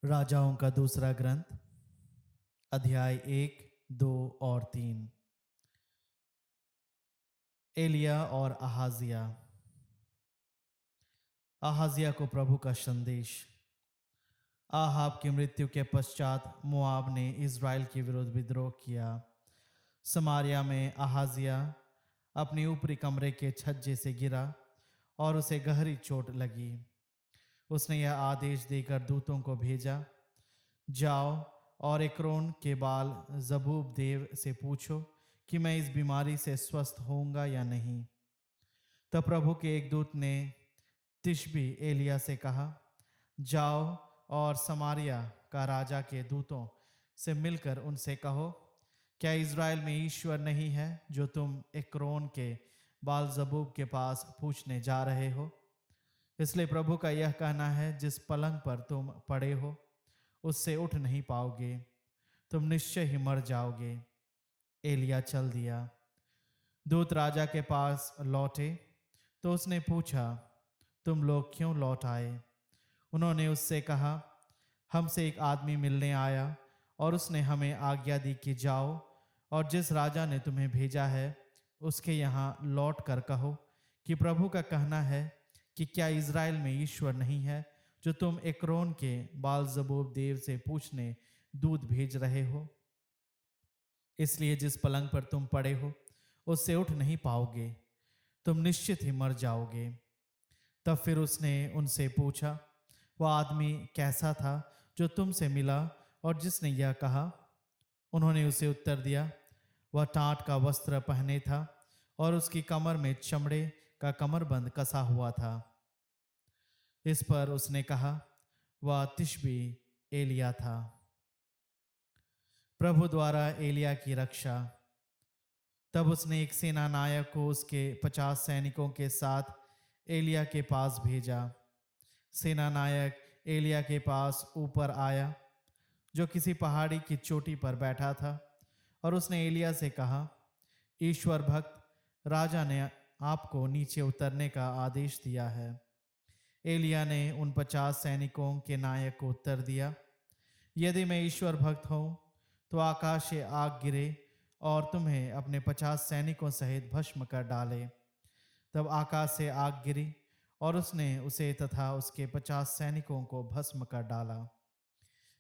राजाओं का दूसरा ग्रंथ अध्याय 1, 2 और 3। एलिया और अहाजिया। अहाजिया को प्रभु का संदेश। आहाब की मृत्यु के पश्चात मोआब ने इज़राइल के विरुद्ध विद्रोह किया। समारिया में अहाजिया अपनी ऊपरी कमरे के छज्जे से गिरा और उसे गहरी चोट लगी। उसने यह आदेश देकर दूतों को भेजा, जाओ और एक्रोन के बाल जबूब देव से पूछो कि मैं इस बीमारी से स्वस्थ होऊंगा या नहीं। तब प्रभु के एक दूत ने तिशबी एलिया से कहा, जाओ और समारिया का राजा के दूतों से मिलकर उनसे कहो, क्या इज़राइल में ईश्वर नहीं है जो तुम एक्रोन के बाल जबूब के पास पूछने जा रहे हो? इसलिए प्रभु का यह कहना है, जिस पलंग पर तुम पड़े हो उससे उठ नहीं पाओगे, तुम निश्चय ही मर जाओगे। एलिया चल दिया। दूत राजा के पास लौटे तो उसने पूछा, तुम लोग क्यों लौट आए? उन्होंने उससे कहा, हमसे एक आदमी मिलने आया और उसने हमें आज्ञा दी कि जाओ और जिस राजा ने तुम्हें भेजा है उसके यहाँ लौट कर कहो कि प्रभु का कहना है कि क्या इज़राइल में ईश्वर नहीं है जो तुम एक्रोन के बाल जबूब देव से पूछने दूध भेज रहे हो? इसलिए जिस पलंग पर तुम पड़े हो उससे उठ नहीं पाओगे, तुम निश्चित ही मर जाओगे। तब फिर उसने उनसे पूछा, वह आदमी कैसा था जो तुमसे मिला और जिसने यह कहा? उन्होंने उसे उत्तर दिया, वह टाट का वस्त्र पहने था और उसकी कमर में चमड़े का कमरबंद कसा हुआ था। इस पर उसने कहा, वह तिशबी एलिया था। प्रभु द्वारा एलिया की रक्षा। तब उसने एक सेना नायक को उसके 50 सैनिकों के साथ एलिया के पास भेजा। सेना नायक एलिया के पास ऊपर आया, जो किसी पहाड़ी की चोटी पर बैठा था, और उसने एलिया से कहा, ईश्वर भक्त राजा ने आपको नीचे उतरने का आदेश दिया है। एलिया ने उन 50 सैनिकों के नायक को उत्तर दिया, यदि मैं ईश्वर भक्त हूँ तो आकाश से आग गिरे और तुम्हें अपने 50 सैनिकों सहित भस्म कर डाले। तब आकाश से आग गिरी और उसने उसे तथा उसके 50 सैनिकों को भस्म कर डाला।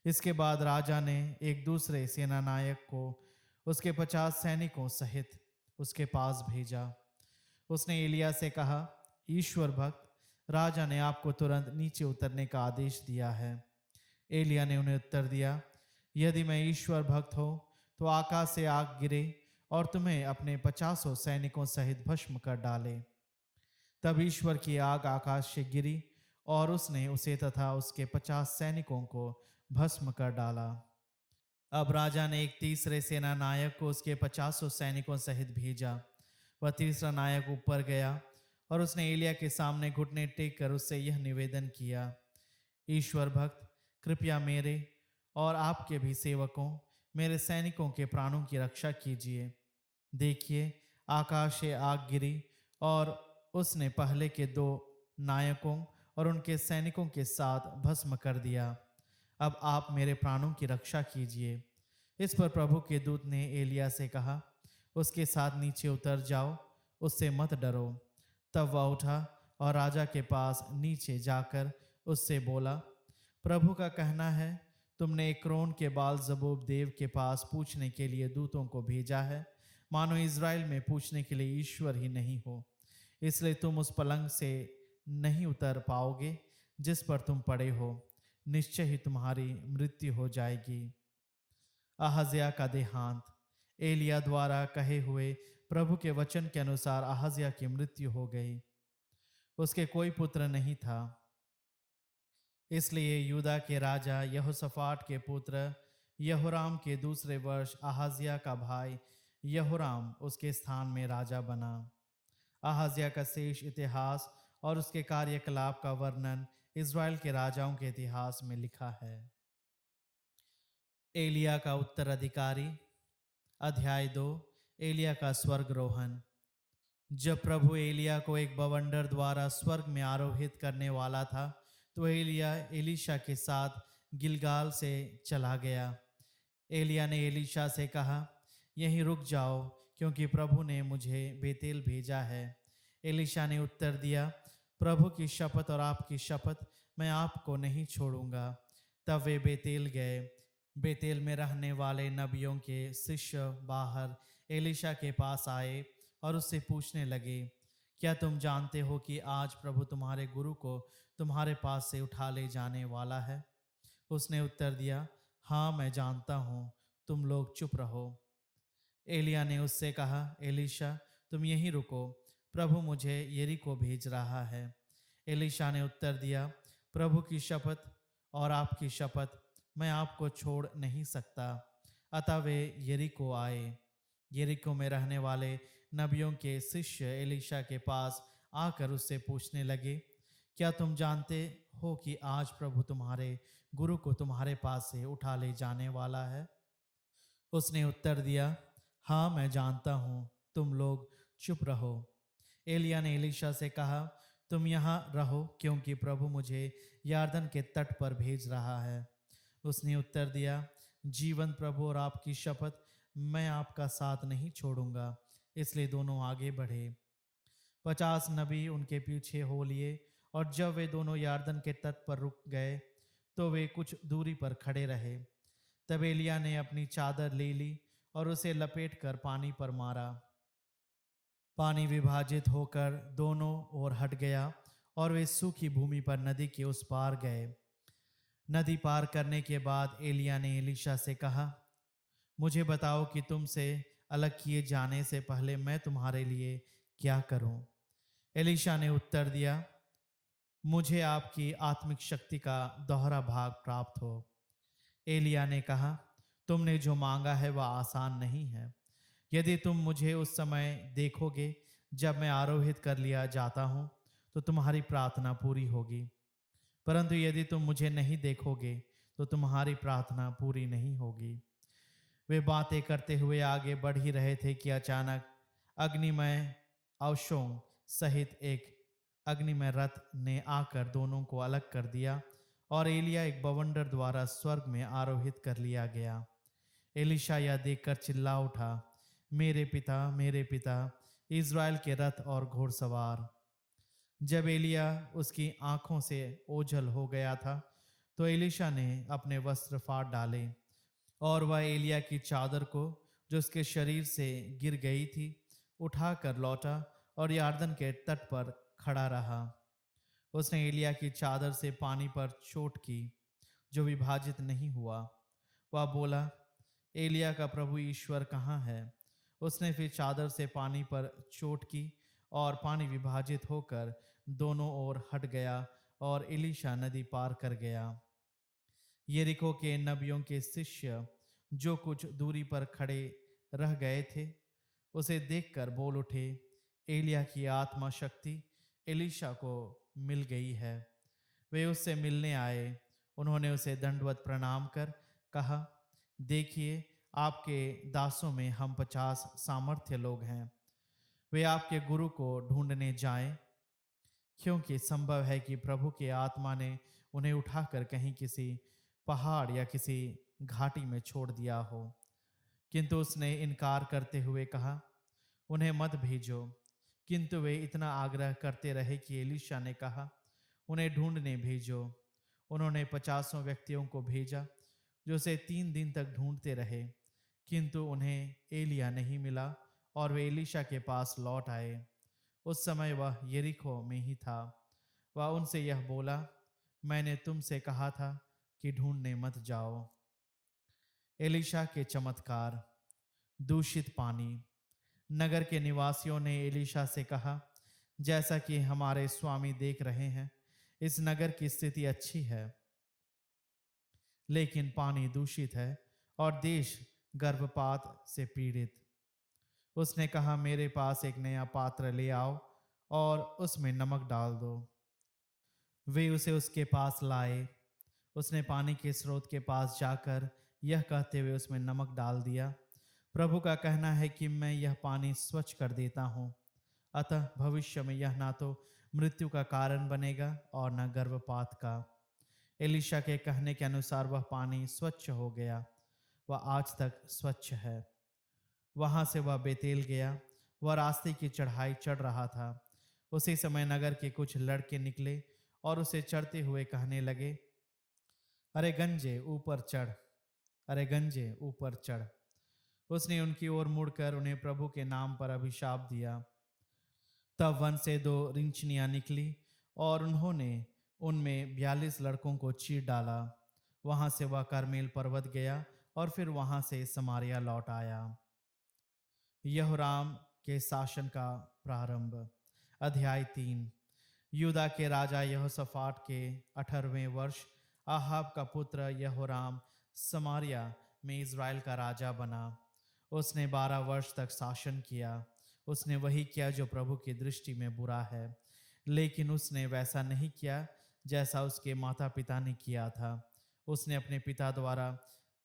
इसके बाद राजा ने एक दूसरे सेनानायक को उसके 50 सैनिकों सहित उसके पास भेजा। उसने एलिया से कहा, ईश्वर भक्त राजा ने आपको तुरंत नीचे उतरने का आदेश दिया है। एलिया ने उन्हें उत्तर दिया, यदि मैं ईश्वर भक्त हो तो आकाश से आग गिरे और तुम्हें अपने 50 सैनिकों सहित भस्म कर डाले। तब ईश्वर की आग आकाश से गिरी और उसने उसे तथा उसके 50 सैनिकों को भस्म कर डाला। अब राजा ने एक तीसरे सेना नायक को उसके 50 सैनिकों सहित भेजा। वह तीसरा नायक ऊपर गया और उसने एलिया के सामने घुटने टेक कर उससे यह निवेदन किया, ईश्वर भक्त कृपया मेरे और आपके भी सेवकों, मेरे सैनिकों के प्राणों की रक्षा कीजिए। देखिए, आकाश से आग गिरी और उसने पहले के 2 नायकों और उनके सैनिकों के साथ भस्म कर दिया। अब आप मेरे प्राणों की रक्षा कीजिए। इस पर प्रभु के दूत ने एलिया से कहा, उसके साथ नीचे उतर जाओ, उससे मत डरो। तब वह उठा और राजा के पास नीचे जाकर उससे बोला, प्रभु का कहना है, तुमने एक्रोन के बाल जबूब देव के पास पूछने के लिए दूतों को भेजा है, मानो इज़राइल में पूछने के लिए ईश्वर ही नहीं हो। इसलिए तुम उस पलंग से नहीं उतर पाओगे जिस पर तुम पड़े हो, निश्चय ही तुम्हारी मृत्यु हो जाएगी। अहज्या का देहांत। एलिया द्वारा कहे हुए प्रभु के वचन के अनुसार अहज्या की मृत्यु हो गई। उसके कोई पुत्र नहीं था, इसलिए यूदा के राजा यहोशाफाट के पुत्र यहोराम के दूसरे वर्ष अहज्या का भाई यहोराम उसके स्थान में राजा बना। अहज्या का शेष इतिहास और उसके कार्यकलाप का वर्णन इज़राइल के राजाओं के इतिहास में लिखा है। एलिया का उत्तराधिकारी। अध्याय 2। एलिया का स्वर्गरोहण। जब प्रभु एलिया को एक बवंडर द्वारा स्वर्ग में आरोहित करने वाला था तो एलिया एलीशा के साथ गिलगाल से चला गया। एलिया ने एलीशा से कहा, यहीं रुक जाओ, क्योंकि प्रभु ने मुझे बेतेल भेजा है। एलीशा ने उत्तर दिया, प्रभु की शपथ और आपकी शपथ, मैं आपको नहीं छोड़ूंगा। तब वे बेतेल गए। बेतेल में रहने वाले नबियों के शिष्य बाहर एलीशा के पास आए और उससे पूछने लगे, क्या तुम जानते हो कि आज प्रभु तुम्हारे गुरु को तुम्हारे पास से उठा ले जाने वाला है? उसने उत्तर दिया, हाँ मैं जानता हूँ, तुम लोग चुप रहो। एलिया ने उससे कहा, एलीशा तुम यहीं रुको, प्रभु मुझे यरीको भेज रहा है। एलीशा ने उत्तर दिया, प्रभु की शपथ और आपकी शपथ, मैं आपको छोड़ नहीं सकता। अतः वे यरीको आए। यरीको में रहने वाले नबियों के शिष्य एलीशा के पास आकर उससे पूछने लगे, क्या तुम जानते हो कि आज प्रभु तुम्हारे गुरु को तुम्हारे पास से उठा ले जाने वाला है? उसने उत्तर दिया, हाँ मैं जानता हूँ, तुम लोग चुप रहो। एलिया ने एलीशा से कहा, तुम यहाँ रहो, क्योंकि प्रभु मुझे यारदन के तट पर भेज रहा है। उसने उत्तर दिया, जीवन प्रभु और आपकी शपथ, मैं आपका साथ नहीं छोड़ूंगा। इसलिए दोनों आगे बढ़े। 50 नबी उनके पीछे हो लिए, और जब वे दोनों यारदन के तट पर रुक गए तो वे कुछ दूरी पर खड़े रहे। तब एलिया ने अपनी चादर ले ली और उसे लपेटकर पानी पर मारा। पानी विभाजित होकर दोनों ओर हट गया और वे सूखी भूमि पर नदी के उस पार गए। नदी पार करने के बाद एलिया ने एलीशा से कहा, मुझे बताओ कि तुमसे अलग किए जाने से पहले मैं तुम्हारे लिए क्या करूं? एलीशा ने उत्तर दिया, मुझे आपकी आत्मिक शक्ति का दोहरा भाग प्राप्त हो। एलिया ने कहा, तुमने जो मांगा है वह आसान नहीं है। यदि तुम मुझे उस समय देखोगे जब मैं आरोहित कर लिया जाता हूँ, तो तुम्हारी प्रार्थना पूरी होगी। परंतु यदि तुम मुझे नहीं देखोगे तो तुम्हारी प्रार्थना पूरी नहीं होगी। वे बातें करते हुए आगे बढ़ ही रहे थे कि अचानक अग्निमय अवशों सहित एक अग्निमय रथ ने आकर दोनों को अलग कर दिया और एलिया एक बवंडर द्वारा स्वर्ग में आरोहित कर लिया गया। एलीशा यह देखकर चिल्ला उठा, मेरे पिता, इज़राइल के रथ और घोड़सवार। जब एलिया उसकी आंखों से ओझल हो गया था तो एलीशा ने अपने वस्त्र फाड़ डाले और वह एलिया की चादर को, जो उसके शरीर से गिर गई थी, उठाकर लौटा और यारदन के तट पर खड़ा रहा। उसने एलिया की चादर से पानी पर चोट की, जो विभाजित नहीं हुआ। वह बोला, एलिया का प्रभु ईश्वर कहाँ है? उसने फिर चादर से पानी पर चोट की और पानी विभाजित होकर दोनों ओर हट गया और एलीशा नदी पार कर गया। यरीको के नबियों के शिष्य जो कुछ दूरी पर खड़े रह गए थे, उसे देखकर बोल उठे, एलिया की आत्मा शक्ति एलीशा को मिल गई है। वे उससे मिलने आए। उन्होंने उसे दंडवत प्रणाम कर कहा, देखिए, आपके दासों में हम 50 सामर्थ्य लोग हैं। वे आपके गुरु को ढूंढने जाएं, क्योंकि संभव है कि प्रभु के आत्मा ने उन्हें उठाकर कहीं किसी पहाड़ या किसी घाटी में छोड़ दिया हो। किंतु उसने इनकार करते हुए कहा, उन्हें मत भेजो। किंतु वे इतना आग्रह करते रहे कि एलीशा ने कहा, उन्हें ढूंढने भेजो। उन्होंने 50 व्यक्तियों को भेजा, जो उसे 3 दिन तक ढूंढते रहे, किंतु उन्हें एलिया नहीं मिला और वे एलीशा के पास लौट आए। उस समय वह यरीको में ही था। वह उनसे यह बोला, मैंने तुमसे कहा था कि ढूंढने मत जाओ। एलीशा के चमत्कार। दूषित पानी। नगर के निवासियों ने एलीशा से कहा, जैसा कि हमारे स्वामी देख रहे हैं, इस नगर की स्थिति अच्छी है, लेकिन पानी दूषित है और देश गर्भपात से पीड़ित। उसने कहा, मेरे पास एक नया पात्र ले आओ और उसमें नमक डाल दो। वे उसे उसके पास लाए। उसने पानी के स्रोत के पास जाकर यह कहते हुए उसमें नमक डाल दिया, प्रभु का कहना है कि मैं यह पानी स्वच्छ कर देता हूँ। अतः भविष्य में यह ना तो मृत्यु का कारण बनेगा और न गर्भपात का। एलिशा के कहने के अनुसार वह पानी स्वच्छ हो गया। वह आज तक स्वच्छ है। वहां से वह बेतेल गया। वह रास्ते की चढ़ाई चढ़ रहा था। उसी समय नगर के कुछ लड़के निकले और उसे चढ़ते हुए कहने लगे, अरे गंजे ऊपर चढ़, अरे गंजे ऊपर चढ़। उसने उनकी ओर मुड़कर उन्हें प्रभु के नाम पर अभिशाप दिया। तब वन से 2 रिंचनियां निकली और उन्होंने उनमें 42 लड़कों को चीर डाला। वहां से वह करमेल पर्वत गया और फिर वहां से समारिया लौट आया। यहोराम के शासन का प्रारंभ। अध्याय 3। यूदा के राजा यहोशाफाट के 18वें वर्ष आहाब का पुत्र यहोराम समारिया में इज़राइल का राजा बना। उसने 12 वर्ष तक शासन किया। उसने वही किया जो प्रभु की दृष्टि में बुरा है, लेकिन उसने वैसा नहीं किया जैसा उसके माता पिता ने किया था। उसने अपने पिता द्वारा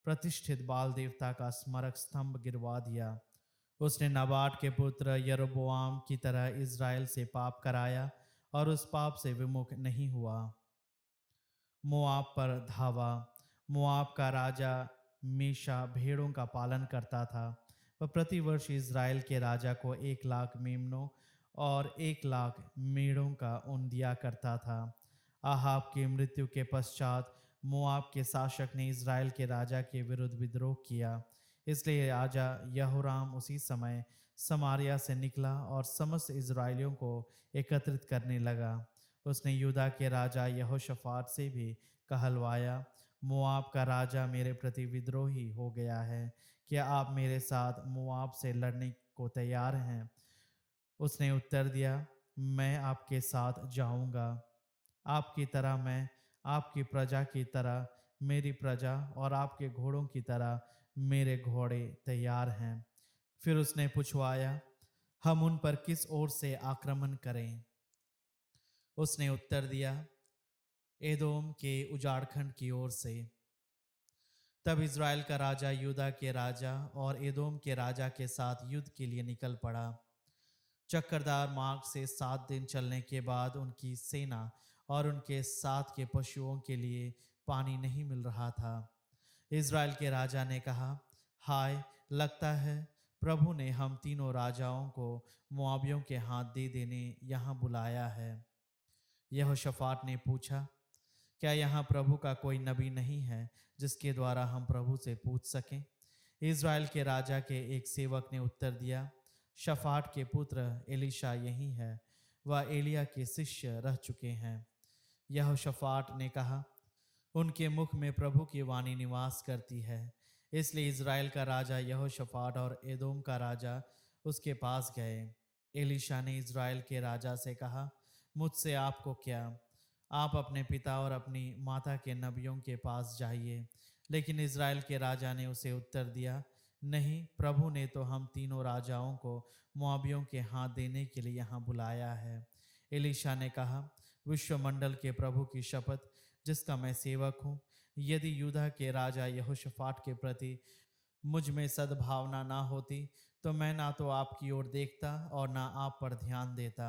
प्रतिष्ठित बाल देवता का स्मारक स्तंभ गिरवा दिया। उसने नबाट के पुत्र यरोबोआम की तरह इज़राइल से पाप कराया और उस पाप से विमुख नहीं हुआ। मोआब पर धावा। मोआब का राजा मीशा भेड़ों का पालन करता था। वह प्रतिवर्ष इज़राइल के राजा को 1,00,000 मेमनों और 1,00,000 मेढ़ों का ऊन दिया करता था। आहाब की मृत्यु के पश्चात मोआब के शासक ने इज़राइल के राजा के विरुद्ध विद्रोह किया। इसलिए राजा यहोराम उसी समय समारिया से निकला और समस्त इज़राइलियों को एकत्रित करने लगा। उसने यूदा के राजा यहोशाफाट से भी कहलवाया, मोआब का राजा मेरे प्रति विद्रोही हो गया है। क्या आप मेरे साथ मोआब से लड़ने को तैयार हैं? उसने उत्तर दिया, मैं आपके साथ जाऊंगा। आपकी तरह मैं, आपकी प्रजा की तरह मेरी प्रजा और आपके घोड़ों की तरह मेरे घोड़े तैयार हैं। फिर उसने पूछवाया, हम उन पर किस ओर से आक्रमण करें? उसने उत्तर दिया, एदोम के उजाड़खंड की ओर से। तब इज़राइल का राजा यूदा के राजा और एदोम के राजा के साथ युद्ध के लिए निकल पड़ा। चक्करदार मार्ग से 7 दिन चलने के बाद उनकी सेना और उनके साथ के पशुओं के लिए पानी नहीं मिल रहा था। इज़राइल के राजा ने कहा, हाय, लगता है प्रभु ने हम तीनों राजाओं को मोआबियों के हाथ दे देने यहाँ बुलाया है। यहोशाफाट ने पूछा, क्या यहाँ प्रभु का कोई नबी नहीं है जिसके द्वारा हम प्रभु से पूछ सकें? इज़राइल के राजा के एक सेवक ने उत्तर दिया, शफाट के पुत्र एलीशा यही है। वह एलिया के शिष्य रह चुके हैं। यहोशाफाट ने कहा, उनके मुख में प्रभु की वाणी निवास करती है। इसलिए इज़राइल का राजा यहोशाफाट और एदोम का राजा उसके पास गए। एलीशा ने इज़राइल के राजा से कहा, मुझसे आपको क्या? आप अपने पिता और अपनी माता के नबियों के पास जाइए। लेकिन इज़राइल के राजा ने उसे उत्तर दिया, नहीं, प्रभु ने तो हम तीनों राजाओं को मोआबियों के हाथ देने के लिए यहाँ बुलाया है। एलीशा ने कहा, विश्वमंडल के प्रभु की शपथ जिसका मैं सेवक हूँ, यदि यूदा के राजा यहोशाफाट के प्रति मुझ में सद्भावना ना होती तो मैं ना तो आपकी ओर देखता और ना आप पर ध्यान देता।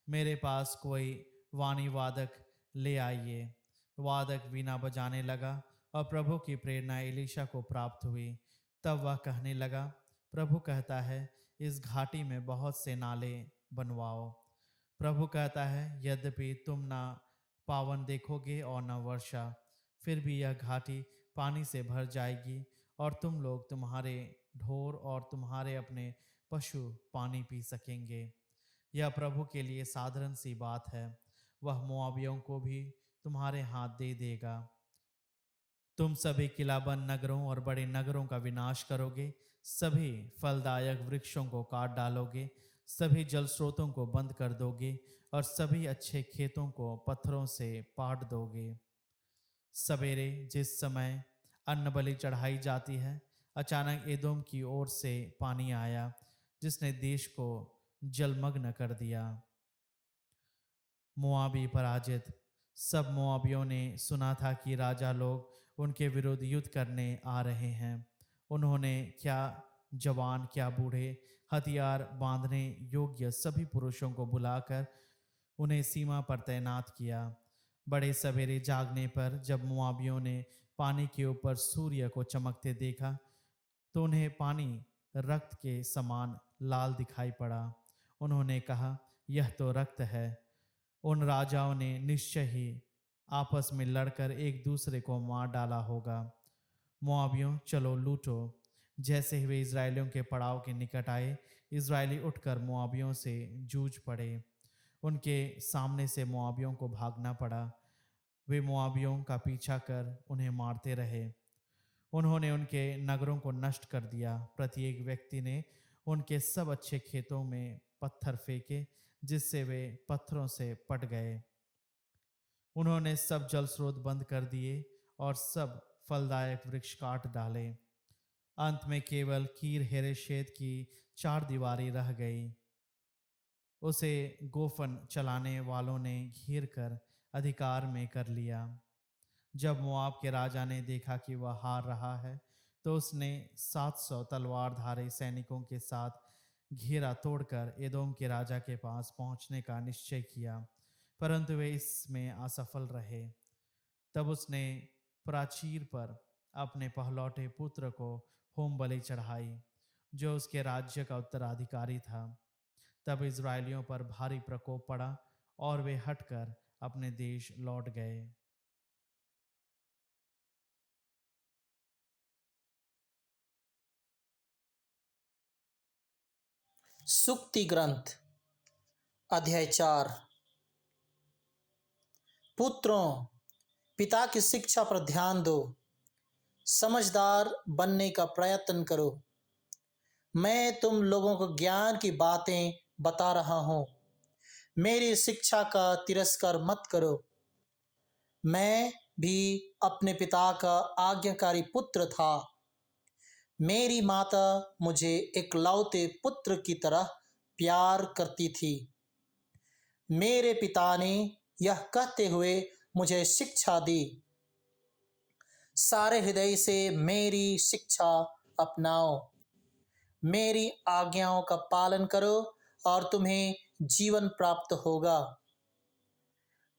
मेरे पास कोई वाणी वादक ले आइए। वादक वीणा बजाने लगा और प्रभु की प्रेरणा एलीशा को प्राप्त हुई। तब वह कहने लगा, प्रभु कहता है, इस घाटी में बहुत से नाले बनवाओ। प्रभु कहता है, यद्यपि तुम ना पावन देखोगे और न वर्षा, फिर भी यह घाटी पानी से भर जाएगी और तुम लोग, तुम्हारे ढोर और तुम्हारे अपने पशु पानी पी सकेंगे। यह प्रभु के लिए साधारण सी बात है। वह मोआबियों को भी तुम्हारे हाथ दे देगा। तुम सभी किलाबंद नगरों और बड़े नगरों का विनाश करोगे, सभी फलदायक वृक्षों को काट डालोगे, सभी जल स्रोतों को बंद कर दोगे और सभी अच्छे खेतों को पत्थरों से पाट दोगे। सवेरे जिस समय अन्न बलि चढ़ाई जाती है, अचानक एदोम की ओर से पानी आया जिसने देश को जलमग्न कर दिया। मोआबी पराजित। सब मोआबियों ने सुना था कि राजा लोग उनके विरुद्ध युद्ध करने आ रहे हैं। उन्होंने क्या जवान क्या बूढ़े, हथियार बांधने योग्य सभी पुरुषों को बुलाकर उन्हें सीमा पर तैनात किया। बड़े सवेरे जागने पर जब मोआबियों ने पानी के ऊपर सूर्य को चमकते देखा तो उन्हें पानी रक्त के समान लाल दिखाई पड़ा। उन्होंने कहा, यह तो रक्त है। उन राजाओं ने निश्चय ही आपस में लड़कर एक दूसरे को मार डाला होगा। मोआबियों, चलो लूटो। जैसे ही वे इज़राइलियों के पड़ाव के निकट आए, इज़राइली उठकर मोआबियों से जूझ पड़े। उनके सामने से मोआबियों को भागना पड़ा। वे मोआबियों का पीछा कर उन्हें मारते रहे। उन्होंने उनके नगरों को नष्ट कर दिया। प्रत्येक व्यक्ति ने उनके सब अच्छे खेतों में पत्थर फेंके, जिससे वे पत्थरों से पट गए। उन्होंने सब जल स्रोत बंद कर दिए और सब फलदायक वृक्ष काट डाले। अंत में केवल कीर हेरेशेत की चार दीवारी रह गई। उसे गोफन चलाने वालों ने घेर कर अधिकार में कर लिया। जब मोआब के राजा ने देखा कि वह हार रहा है, तो उसने 700 तलवारधारी सैनिकों के साथ घेरा तोड़कर एदोम के राजा के पास पहुंचने का निश्चय किया, परंतु वे इसमें असफल रहे। तब उसने प्राचीर पर अपने पहलौठे पुत्र को होम बलि चढ़ाई, जो उसके राज्य का उत्तराधिकारी था। तब इज़राइलियों पर भारी प्रकोप पड़ा और वे हटकर अपने देश लौट गए। सुक्ति ग्रंथ अध्याय 4। पुत्रों, पिता की शिक्षा पर ध्यान दो, समझदार बनने का प्रयत्न करो। मैं तुम लोगों को ज्ञान की बातें बता रहा हूँ। मेरी शिक्षा का तिरस्कार मत करो। मैं भी अपने पिता का आज्ञाकारी पुत्र था। मेरी माता मुझे इकलौते पुत्र की तरह प्यार करती थी। मेरे पिता ने यह कहते हुए मुझे शिक्षा दी, सारे हृदय से मेरी शिक्षा अपनाओ। मेरी आज्ञाओं का पालन करो और तुम्हें जीवन प्राप्त होगा।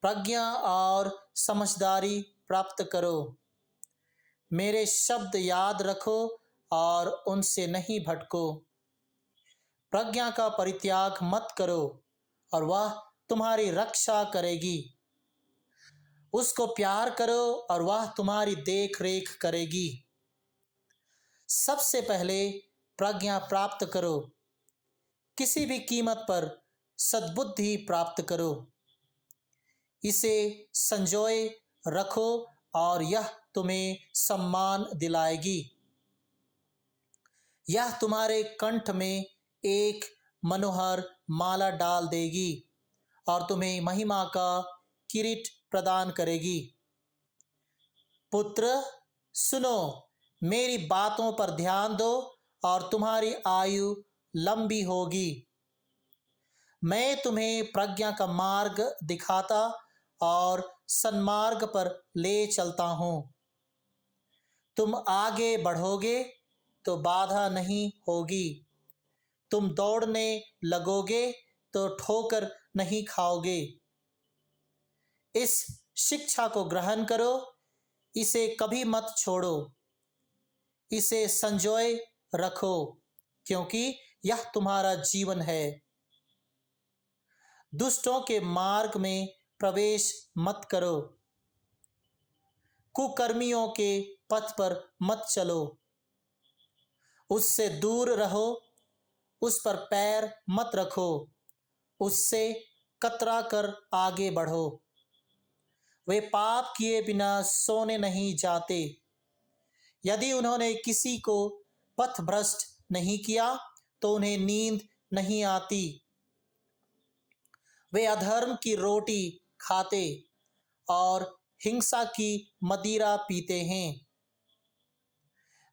प्रज्ञा और समझदारी प्राप्त करो। मेरे शब्द याद रखो और उनसे नहीं भटको। प्रज्ञा का परित्याग मत करो और वह तुम्हारी रक्षा करेगी। उसको प्यार करो और वह तुम्हारी देख रेख करेगी। सबसे पहले प्रज्ञा प्राप्त करो, किसी भी कीमत पर सद्बुद्धि प्राप्त करो। इसे संजोए रखो और यह तुम्हें सम्मान दिलाएगी। यह तुम्हारे कंठ में एक मनोहर माला डाल देगी और तुम्हें महिमा का किरीट प्रदान करेगी। पुत्र, सुनो, मेरी बातों पर ध्यान दो और तुम्हारी आयु लंबी होगी। मैं तुम्हें प्रज्ञा का मार्ग दिखाता और सन्मार्ग पर ले चलता हूँ। तुम आगे बढ़ोगे तो बाधा नहीं होगी। तुम दौड़ने लगोगे तो ठोकर नहीं खाओगे। इस शिक्षा को ग्रहण करो, इसे कभी मत छोड़ो। इसे संजोए रखो, क्योंकि यह तुम्हारा जीवन है। दुष्टों के मार्ग में प्रवेश मत करो। कुकर्मियों के पथ पर मत चलो। उससे दूर रहो, उस पर पैर मत रखो। उससे कतरा कर आगे बढ़ो। वे पाप किए बिना सोने नहीं जाते। यदि उन्होंने किसी को पथभ्रष्ट नहीं किया तो उन्हें नींद नहीं आती। वे अधर्म की रोटी खाते और हिंसा की मदिरा पीते हैं।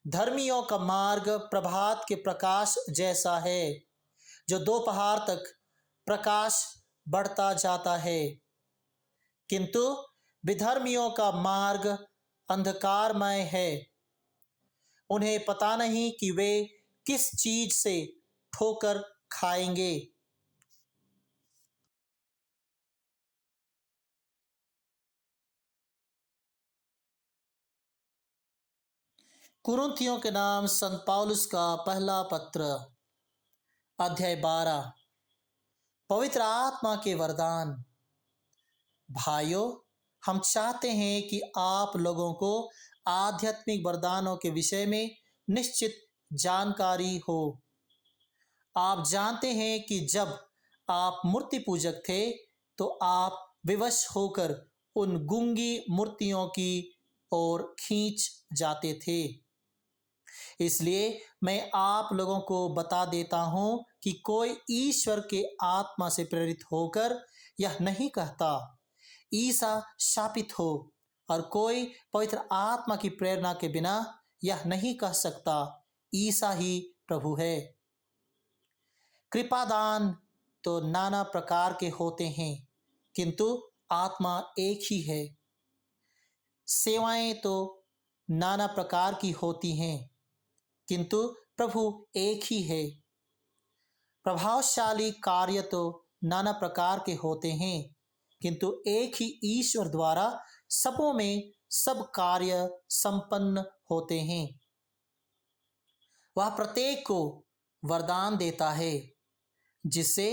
धर्मियों का मार्ग प्रभात के प्रकाश जैसा है, जो दोपहर तक प्रकाश बढ़ता जाता है, किंतु विधर्मियों का मार्ग अंधकारमय है। उन्हें पता नहीं कि वे किस चीज से ठोकर खाएंगे। कुरिन्थियों के नाम संत पौलुस का पहला पत्र, अध्याय 12। पवित्र आत्मा के वरदान। भाइयों, हम चाहते हैं कि आप लोगों को आध्यात्मिक वरदानों के विषय में निश्चित जानकारी हो। आप जानते हैं कि जब आप मूर्ति पूजक थे तो आप विवश होकर उन गूंगी मूर्तियों की ओर खींच जाते थे। इसलिए मैं आप लोगों को बता देता हूं कि कोई ईश्वर के आत्मा से प्रेरित होकर यह नहीं कहता ईसा शापित हो, और कोई पवित्र आत्मा की प्रेरणा के बिना यह नहीं कह सकता ईसा ही प्रभु है। कृपादान तो नाना प्रकार के होते हैं, किंतु आत्मा एक ही है। सेवाएं तो नाना प्रकार की होती हैं, किंतु प्रभु एक ही है। प्रभावशाली कार्य तो नाना प्रकार के होते हैं, किंतु एक ही ईश्वर द्वारा सबों में सब कार्य संपन्न होते हैं। वह प्रत्येक को वरदान देता है, जिससे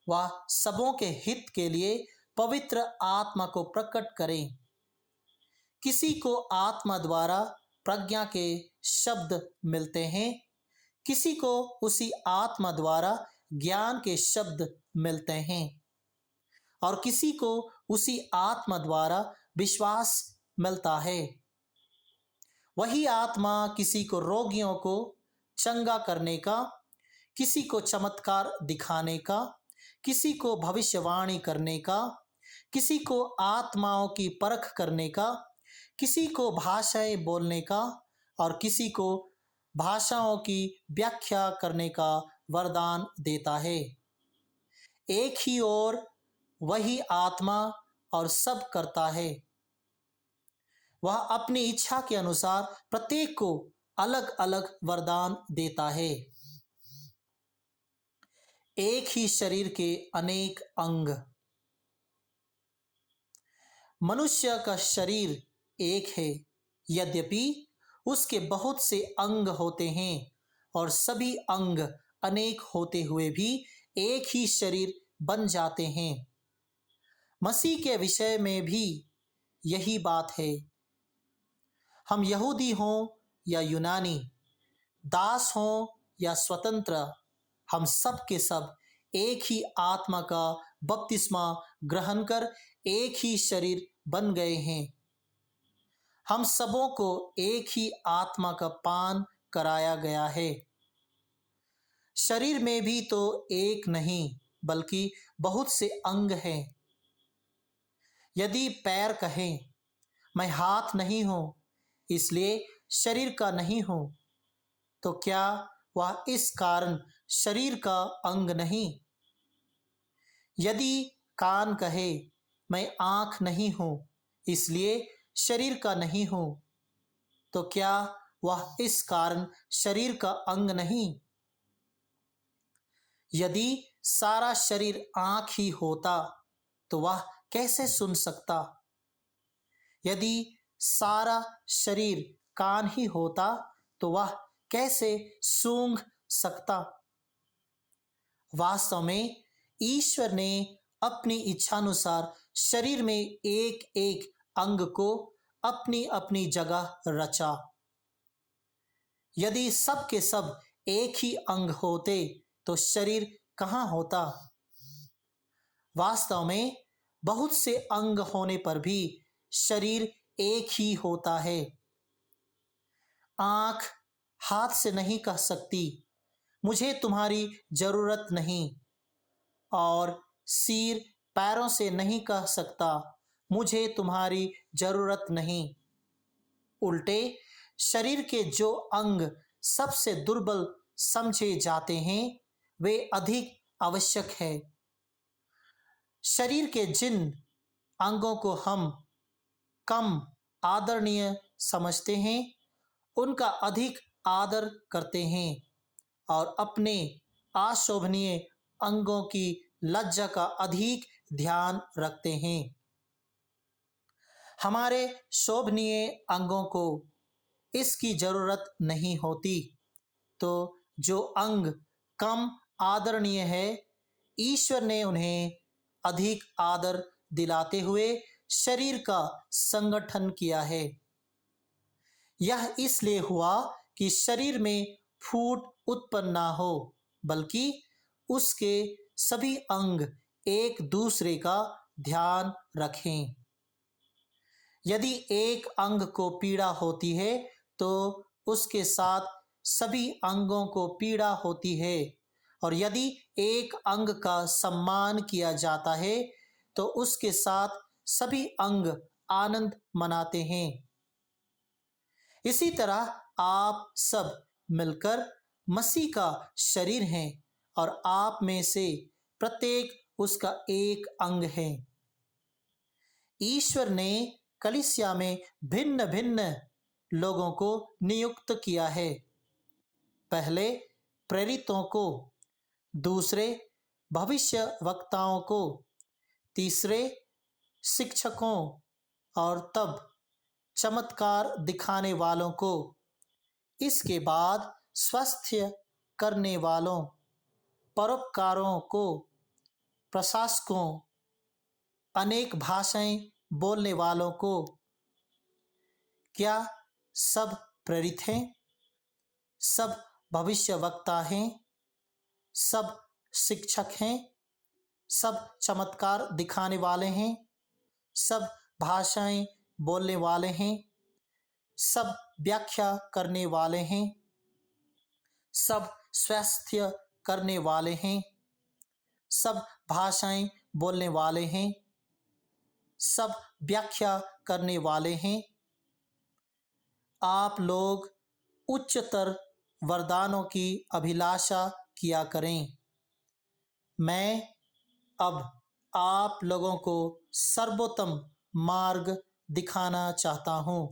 वह सबों के हित के लिए पवित्र आत्मा को प्रकट करे। किसी को आत्मा द्वारा प्रज्ञा के शब्द मिलते हैं, किसी को उसी आत्मा द्वारा ज्ञान के शब्द मिलते हैं, और किसी को उसी आत्मा द्वारा विश्वास मिलता है। वही आत्मा किसी को रोगियों को चंगा करने का, किसी को चमत्कार दिखाने का, किसी को भविष्यवाणी करने का, किसी को आत्माओं की परख करने का, किसी को भाषाएं बोलने का, और किसी को भाषाओं की व्याख्या करने का वरदान देता है। एक ही और वही आत्मा और सब करता है। वह अपनी इच्छा के अनुसार प्रत्येक को अलग अलग वरदान देता है। एक ही शरीर के अनेक अंग। मनुष्य का शरीर एक है, यद्यपि उसके बहुत से अंग होते हैं, और सभी अंग अनेक होते हुए भी एक ही शरीर बन जाते हैं। मसीह के विषय में भी यही बात है। हम यहूदी हों या यूनानी, दास हों या स्वतंत्र, हम सब के सब एक ही आत्मा का बपतिस्मा ग्रहण कर एक ही शरीर बन गए हैं। हम सबों को एक ही आत्मा का पान कराया गया है। शरीर में भी तो एक नहीं बल्कि बहुत से अंग हैं। यदि पैर कहें मैं हाथ नहीं हूं इसलिए शरीर का नहीं हूं, तो क्या वह इस कारण शरीर का अंग नहीं? यदि कान कहे मैं आंख नहीं हूं इसलिए शरीर का नहीं हूं, तो क्या वह इस कारण शरीर का अंग नहीं? यदि सारा शरीर आंख ही होता तो वह कैसे सुन सकता? यदि सारा शरीर कान ही होता तो वह कैसे सूंघ सकता? वास्तव में ईश्वर ने अपनी इच्छानुसार शरीर में एक एक अंग को अपनी अपनी जगह रचा। यदि सब के सब एक ही अंग होते तो शरीर कहाँ होता? वास्तव में बहुत से अंग होने पर भी शरीर एक ही होता है। आंख हाथ से नहीं कह सकती मुझे तुम्हारी जरूरत नहीं, और सिर पैरों से नहीं कह सकता मुझे तुम्हारी जरूरत नहीं। उल्टे शरीर के जो अंग सबसे दुर्बल समझे जाते हैं वे अधिक आवश्यक है। शरीर के जिन अंगों को हम कम आदरणीय समझते हैं उनका अधिक आदर करते हैं, और अपने अशोभनीय अंगों की लज्जा का अधिक ध्यान रखते हैं। हमारे शोभनीय अंगों को इसकी जरूरत नहीं होती। तो जो अंग कम आदरणीय है, ईश्वर ने उन्हें अधिक आदर दिलाते हुए शरीर का संगठन किया है। यह इसलिए हुआ कि शरीर में फूट उत्पन्न ना हो, बल्कि उसके सभी अंग एक दूसरे का ध्यान रखें। यदि एक अंग को पीड़ा होती है तो उसके साथ सभी अंगों को पीड़ा होती है, और यदि एक अंग का सम्मान किया जाता है तो उसके साथ सभी अंग आनंद मनाते हैं। इसी तरह आप सब मिलकर मसीह का शरीर हैं और आप में से प्रत्येक उसका एक अंग है। ईश्वर ने कलीसिया में भिन्न भिन्न लोगों को नियुक्त किया है। पहले प्रेरितों को, दूसरे भविष्य वक्ताओं को, तीसरे शिक्षकों, और तब चमत्कार दिखाने वालों को। इसके बाद स्वास्थ्य करने वालों, परोपकारों को, प्रशासकों, अनेक भाषाएं बोलने वालों को। क्या सब प्रेरित हैं? सब भविष्य वक्ता हैं? सब शिक्षक हैं? सब चमत्कार दिखाने वाले हैं? सब भाषाएं बोलने वाले हैं? सब व्याख्या करने वाले हैं? सब स्वास्थ्य करने वाले हैं? सब भाषाएं बोलने वाले हैं? सब व्याख्या करने वाले हैं? आप लोग उच्चतर वरदानों की अभिलाषा किया करें। मैं अब आप लोगों को सर्वोत्तम मार्ग दिखाना चाहता हूँ।